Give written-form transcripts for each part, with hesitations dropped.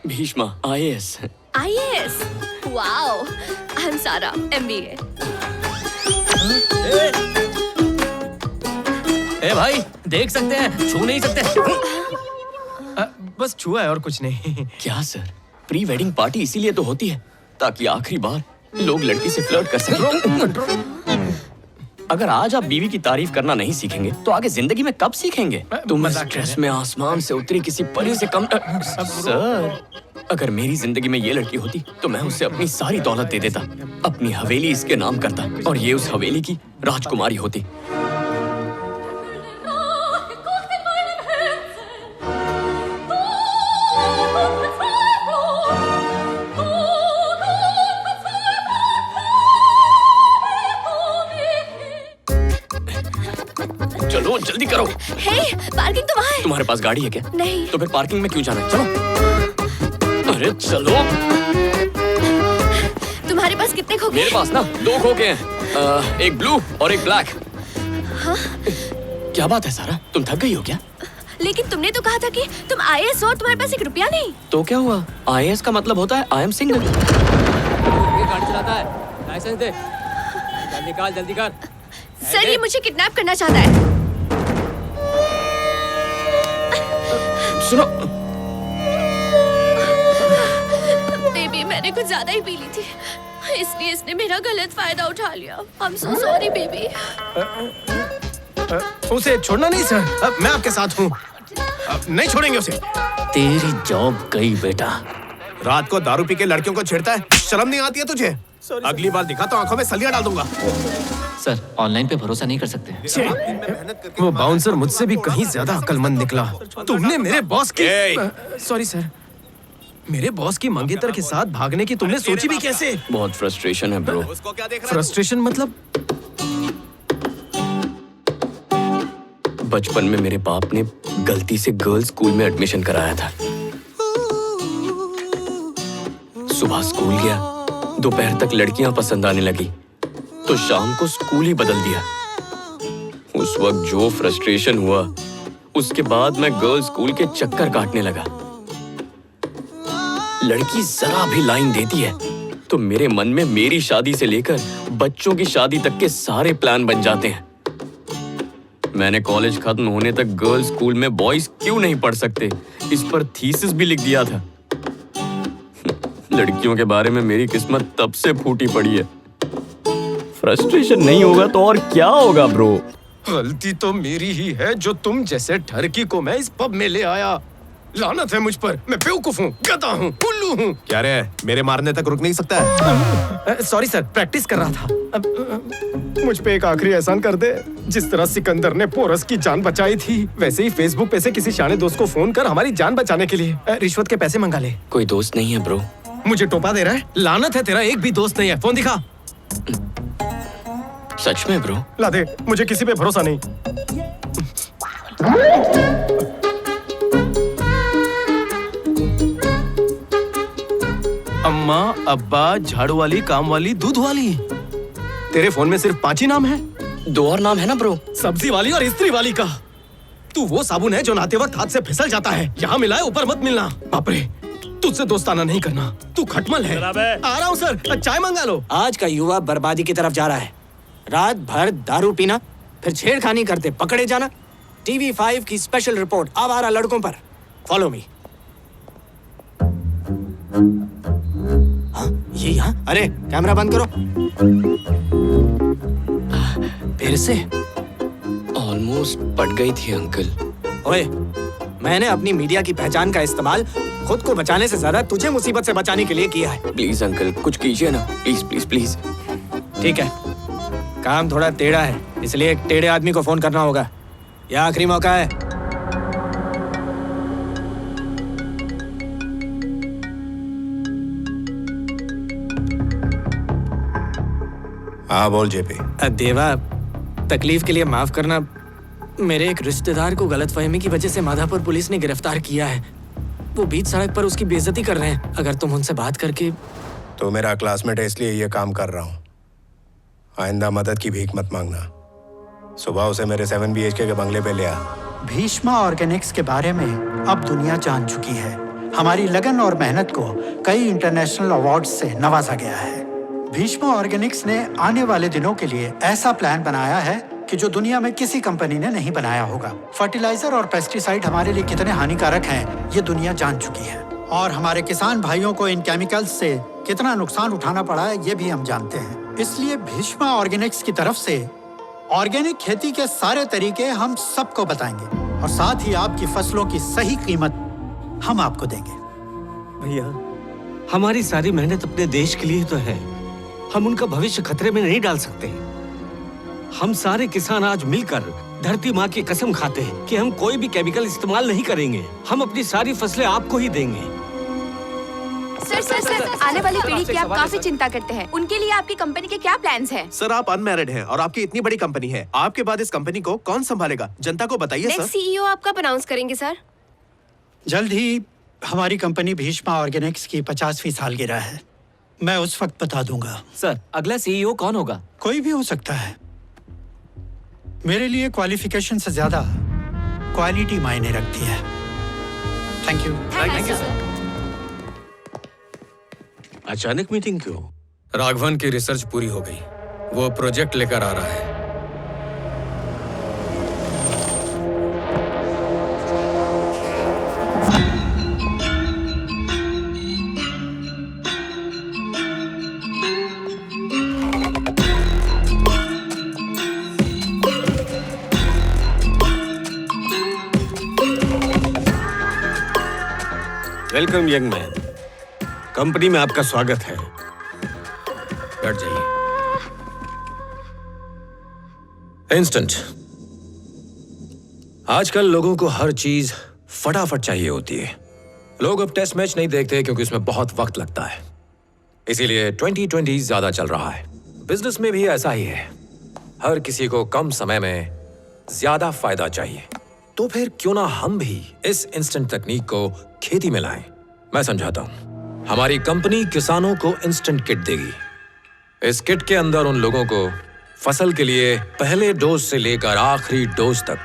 Bheeshma IAS। IAS? Wow. I am सारा MBA। ए भाई, देख सकते हैं, छू नहीं सकते। बस छुआ है और कुछ नहीं। क्या सर, प्री वेडिंग पार्टी इसीलिए तो होती है ताकि आखिरी बार लोग लड़की से फ्लर्ट कर सकें। अगर आज आप बीवी की तारीफ करना नहीं सीखेंगे तो आगे जिंदगी में कब सीखेंगे? तुम स्ट्रेस में आसमान से उतरी किसी परी से कम। सर, अगर मेरी जिंदगी में ये लड़की होती तो मैं उसे अपनी सारी दौलत दे देता, अपनी हवेली इसके नाम करता और ये उस हवेली की राजकुमारी होती। चलो जल्दी करो। हे, पार्किंग तो वहाँ है। तुम्हारे पास गाड़ी है क्या? नहीं। तो फिर पार्किंग में क्यों जाना है? चलो। अरे चलो। तुम्हारे पास कितने खोखे? मेरे पास ना 2 खोखे हैं, एक ब्लू और एक ब्लैक। हाँ? क्या बात है सारा, तुम थक गई हो क्या? लेकिन तुमने तो कहा था कि तुम IAS हो और तुम्हारे पास 1 रुपया नहीं। तो क्या हुआ? IAS का मतलब होता है आई एम सिंगल। गाड़ी चलाता है, लाइसेंस दे। जल्दी कर, जल्दी कर। सर, ये मुझे किडनैप करना चाहता है। सुनो। बेबी, मैंने कुछ ज्यादा ही पी ली थी, इसलिए इसने मेरा गलत फायदा उठा लिया। I'm so sorry baby. उसे छोड़ना नहीं सर, मैं आपके साथ हूँ। नहीं छोड़ेंगे उसे। तेरी जॉब गई बेटा। रात को दारू पी के लड़कियों को छेड़ता है, शर्म नहीं आती है तुझे? अगली बार दिखा तो आंखों में सलियां डाल दूंगा। सर, ऑनलाइन पे भरोसा नहीं कर सकते। वो बाउंसर मुझसे भी कहीं ज्यादा अक्लमंद निकला। तुमने मेरे बॉस की सॉरी सर, मेरे बॉस की मंगेतर के साथ भागने की तुमने सोची भी कैसे? बहुत फ्रस्ट्रेशन है ब्रो। उसको क्या देख रहा है? फ्रस्ट्रेशन मतलब? बचपन में मेरे बाप ने गलती से गर्ल्स स्कूल में एडमिशन कराया था। सुबह स्कूल गया, दोपहर तक लड़कियां पसंद आने लगी, तो शाम को स्कूल ही बदल दिया। उस वक्त जो फ्रस्ट्रेशन हुआ, उसके बाद मैं गर्ल्स स्कूल के चक्कर काटने लगा। लड़की जरा भी लाइन देती है तो मेरे मन में मेरी शादी से लेकर बच्चों की शादी तक के सारे प्लान बन जाते हैं। मैंने कॉलेज खत्म होने तक गर्ल्स स्कूल में बॉयज क्यों नहीं पढ़ सकते, इस पर थीसिस भी लिख दिया था। लड़कियों के बारे में मेरी किस्मत तब से फूटी पड़ी है। फ्रस्ट्रेशन नहीं होगा तो और क्या होगा ब्रो? गलती तो मेरी ही है जो तुम जैसे ठरकी को मैं इस पब में ले आया। लानत है मुझ पर, मैं बेवकूफ हूँ, गधा हूँ, उल्लू हूँ। क्या रे, मेरे मारने तक रुक नहीं सकता है? सॉरी सर, प्रैक्टिस कर रहा था। मुझ पे एक आखिरी एहसान कर दे। जिस तरह सिकंदर ने पोरस की जान बचाई थी, वैसे ही फेसबुक पे से किसी शाने दोस्त को फोन कर हमारी जान बचाने के लिए रिश्वत के पैसे मंगा ले। कोई दोस्त नहीं है ब्रो। मुझे टोपा दे रहा है? लानत है, तेरा एक भी दोस्त नहीं है। फोन दिखा। सच में ब्रो? ला दे, मुझे किसी पे भरोसा नहीं। अम्मा, अब्बा, झाड़ू वाली, काम वाली, दूध वाली। तेरे फोन में सिर्फ 5 ही नाम है? 2 और नाम है ना ब्रो। सब्जी वाली और इस्त्री वाली का। तू वो साबुन है जो नहाते वक्त हाथ से फिसल जाता है। यहाँ मिलाए, ऊपर मत मिलना। बाप रे, तुझसे दोस्ताना नहीं करना। तू खटमल है। आ रहा हूँ सर, चाय मंगा लो। आज का युवा बर्बादी की तरफ जा रहा है। रात भर दारू पीना, फिर छेड़खानी करते पकड़े जाना। TV5 की स्पेशल रिपोर्ट आवारा लड़कों पर। Follow me. हाँ, ये यहाँ। अरे कैमरा बंद करो। फिर से ऑलमोस्ट पट गई थी अंकल। ओए, मैंने अपनी मीडिया की पहचान का इस्तेमाल खुद को बचाने से ज्यादा तुझे मुसीबत से बचाने के लिए किया है। प्लीज अंकल, कुछ कीजिए ना, प्लीज प्लीज प्लीज। ठीक है, काम थोड़ा टेढ़ा है, इसलिए एक टेढ़े आदमी को फोन करना होगा। यह आखिरी मौका है। हाँ बोल जेपी। देवा, तकलीफ के लिए माफ करना। मेरे एक रिश्तेदार को गलतफहमी की वजह से माधापुर पुलिस ने गिरफ्तार किया है। वो बीच सड़क पर उसकी बेइज्जती कर रहे हैं। अगर तुम उनसे बात करके। तो मेरा क्लासमेट है, इसलिए ये काम कर रहा हूँ। आइंदा मदद की भीख मत मांगना। सुबह उसे मेरे 7 BHK के बंगले पे ले आ। भीष्मा ऑर्गेनिक्स के बारे में अब दुनिया जान चुकी है। हमारी लगन और मेहनत को कई इंटरनेशनल अवार्ड्स से नवाजा गया है। भीष्मा ऑर्गेनिक्स ने आने वाले दिनों के लिए ऐसा प्लान बनाया है कि जो दुनिया में किसी कंपनी ने नहीं बनाया होगा। फर्टिलाइजर और पेस्टिसाइड हमारे लिए कितने हानिकारक हैं, ये दुनिया जान चुकी है, और हमारे किसान भाइयों को इन केमिकल्स से कितना नुकसान उठाना पड़ा है, ये भी हम जानते हैं। इसलिए भीष्मा ऑर्गेनिक्स की तरफ से ऑर्गेनिक खेती के सारे तरीके हम सबको बताएंगे, और साथ ही आपकी फसलों की सही कीमत हम आपको देंगे। भैया, हमारी सारी मेहनत अपने देश के लिए तो है, हम उनका भविष्य खतरे में नहीं डाल सकते। हम सारे किसान आज मिलकर धरती माँ की कसम खाते हैं कि हम कोई भी केमिकल इस्तेमाल नहीं करेंगे। हम अपनी सारी फसलें आपको ही देंगे। सर, आने वाली पीढ़ी की आप काफी चिंता करते हैं। उनके लिए आपकी कंपनी के क्या प्लान्स हैं? सर, आप अनमैरिड हैं और आपकी इतनी बड़ी कंपनी है, आपके बाद इस कंपनी को कौन संभालेगा? जनता को बताइए सर। सीईओ आप कब अनाउंस करेंगे सर? जल्द ही हमारी कंपनी भीष्मा ऑर्गेनिक्स की 50वीं सालगिरह है, मैं उस वक्त बता दूंगा। सर, अगला सीईओ कौन होगा? कोई भी हो सकता है। मेरे लिए क्वालिफिकेशन से ज्यादा क्वालिटी मायने रखती है। Thank you. Thank you sir. अचानक मीटिंग क्यों? राघवन की रिसर्च पूरी हो गई, वो प्रोजेक्ट लेकर आ रहा है। वेलकम यंग मैन, कंपनी में आपका स्वागत है। बैठ जाइए। इंस्टेंट। आजकल लोगों को हर चीज फटाफट चाहिए होती है। लोग अब टेस्ट मैच नहीं देखते क्योंकि उसमें बहुत वक्त लगता है, इसीलिए 2020 ज्यादा चल रहा है। बिजनेस में भी ऐसा ही है, हर किसी को कम समय में ज्यादा फायदा चाहिए। तो फिर क्यों ना हम भी इस इंस्टेंट तकनीक को खेती में लाएं। मैं समझाता हूं। हमारी कंपनी किसानों को इंस्टेंट किट देगी। इस किट के अंदर उन लोगों को फसल के लिए पहले डोज से लेकर आखिरी डोज तक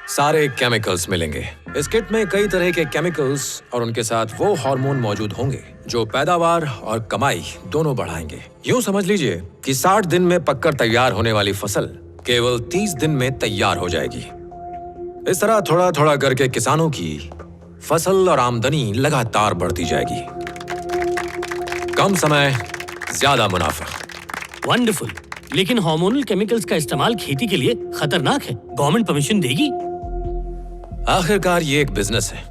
सारे केमिकल्स मिलेंगे। इस किट में कई तरह के केमिकल्स और उनके साथ वो हार्मोन मौजूद होंगे जो पैदावार और कमाई दोनों बढ़ाएंगे। यूं समझ लीजिए कि 60 दिन में पककर तैयार होने वाली फसल केवल 30 दिन में तैयार हो जाएगी। इस तरह थोड़ा थोड़ा करके किसानों की फसल और आमदनी लगातार बढ़ती जाएगी। कम समय, ज्यादा मुनाफा। वंडरफुल। लेकिन हार्मोनल केमिकल्स का इस्तेमाल खेती के लिए खतरनाक है, गवर्नमेंट परमिशन देगी? आखिरकार ये एक बिजनेस है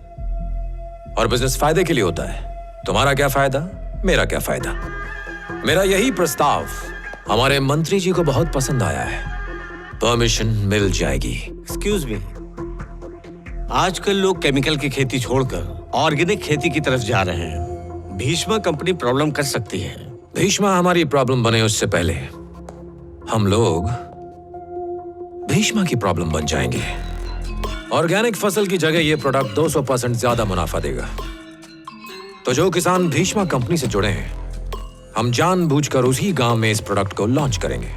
और बिजनेस फायदे के लिए होता है। तुम्हारा क्या फायदा, मेरा क्या फायदा। मेरा यही प्रस्ताव हमारे मंत्री जी को बहुत पसंद आया है। परमिशन मिल जाएगी। एक्सक्यूज मी, आजकल लोग केमिकल की खेती छोड़कर ऑर्गेनिक खेती की तरफ जा रहे हैं। भीष्मा कंपनी प्रॉब्लम कर सकती है। भीष्मा हमारी प्रॉब्लम बने उससे पहले हम लोग भीष्मा की प्रॉब्लम बन जाएंगे। ऑर्गेनिक फसल की जगह ये प्रोडक्ट 200% ज्यादा मुनाफा देगा। तो जो किसान भीष्मा कंपनी से जुड़े हैं, हम जानबूझकर उसी गांव में इस प्रोडक्ट को लॉन्च करेंगे।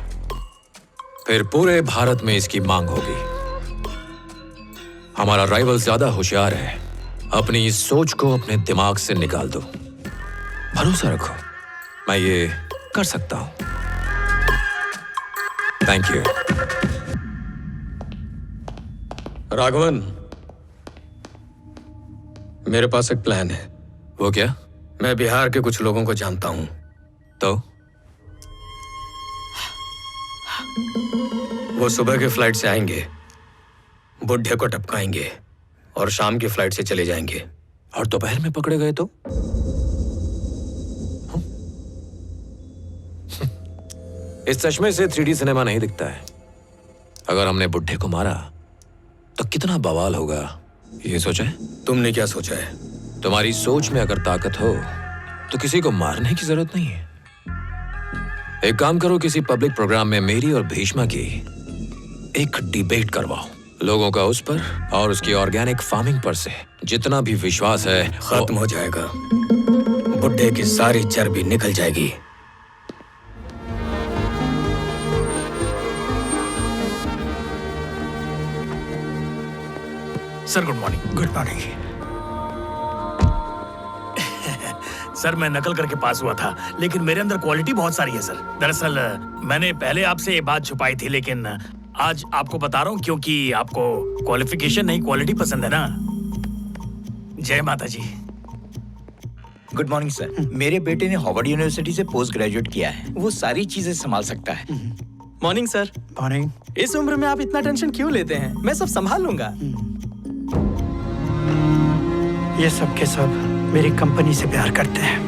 फिर पूरे भारत में इसकी मांग होगी। हमारा राइवल ज्यादा होशियार है। अपनी इस सोच को अपने दिमाग से निकाल दो। भरोसा रखो, मैं ये कर सकता हूं। Thank you. राघवन, मेरे पास एक प्लान है। वो क्या? मैं बिहार के कुछ लोगों को जानता हूं। तो वो सुबह के फ्लाइट से आएंगे, बुड्ढे को टपकाएंगे और शाम की फ्लाइट से चले जाएंगे। और दोपहर में पकड़े गए तो? इस चश्मे से 3D सिनेमा नहीं दिखता है। अगर हमने बुड्ढे को मारा तो कितना बवाल होगा, ये सोचा है? तुमने क्या सोचा है? तुम्हारी सोच में अगर ताकत हो तो किसी को मारने की जरूरत नहीं है। एक काम करो, किसी पब्लिक प्रोग्राम में मेरी और भीष्मा की एक डिबेट करवाओ। लोगों का उस पर और उसकी ऑर्गेनिक फार्मिंग पर से जितना भी विश्वास है खत्म हो जाएगा। बुड्ढे की सारी चर्बी निकल जाएगी। Sir good morning. Good morning. Sir मैं नकल करके पास हुआ था, लेकिन मेरे अंदर क्वालिटी बहुत सारी है सर। दरअसल मैंने पहले आपसे ये बात छुपाई थी, लेकिन आज आपको बता रहा हूँ क्योंकि आपको क्वालिफिकेशन नहीं क्वालिटी पसंद है ना। जय माता जी। Good morning sir. मेरे बेटे ने हार्वर्ड यूनिवर्सिटी से पोस्ट ग्रेजुएट किया है, वो सारी चीजें संभाल सकता है। Morning sir. मॉर्निंग। इस उम्र में आप इतना टेंशन क्यों लेते हैं? मैं सब संभाल लूंगा। ये सब के सब मेरी कंपनी से प्यार करते हैं।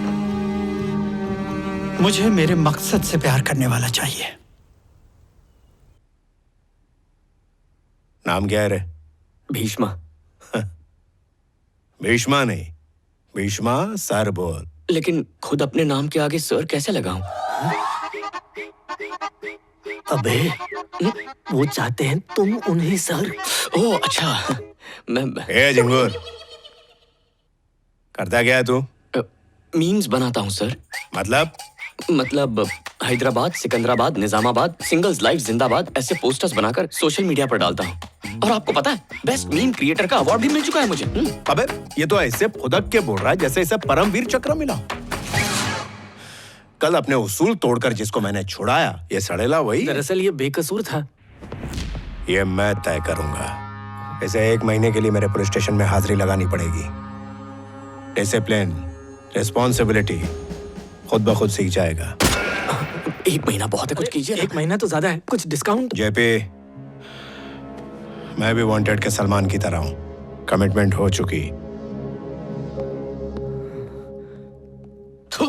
मुझे मेरे मकसद से प्यार करने वाला चाहिए। नाम क्या है रे? भीष्मा। भीष्मा नहीं, भीष्मा सर बोल। लेकिन खुद अपने नाम के आगे सर कैसे लगाऊं? अबे वो चाहते हैं तुम उन्हें सर। ओह अच्छा। मैं ए झिंगुर, करता क्या है तू? मीम्स बनाता हूँ सर। मतलब हैदराबाद, सिकंदराबाद, निजामाबाद, सिंगल्स लाइफ जिंदाबाद ऐसे पोस्टर्स बनाकर सोशल मीडिया पर डालता हूँ। और आपको पता है बेस्ट मीम क्रिएटर का अवार्ड भी मिल चुका है मुझे। अबे ये तो ऐसे फुदक के बोल रहा है जैसे इसे परमवीर चक्र मिला। कल अपने उसूल तोड़कर जिसको मैंने छुड़ाया, ये सड़ेला वही। दरअसल ये बेकसूर था। ये मैं तय करूंगा। इसे 1 महीने के लिए मेरे पुलिस स्टेशन में हाजिरी लगानी पड़ेगी। डिसिप्लिन, रिस्पॉन्सिबिलिटी खुद ब खुद सीख जाएगा। 1 महीना बहुत है, कुछ कीजिए। 1 महीना तो ज्यादा है, कुछ डिस्काउंट। जेपी, मैं भी वांटेड के सलमान की तरह हूँ। कमिटमेंट हो चुकी,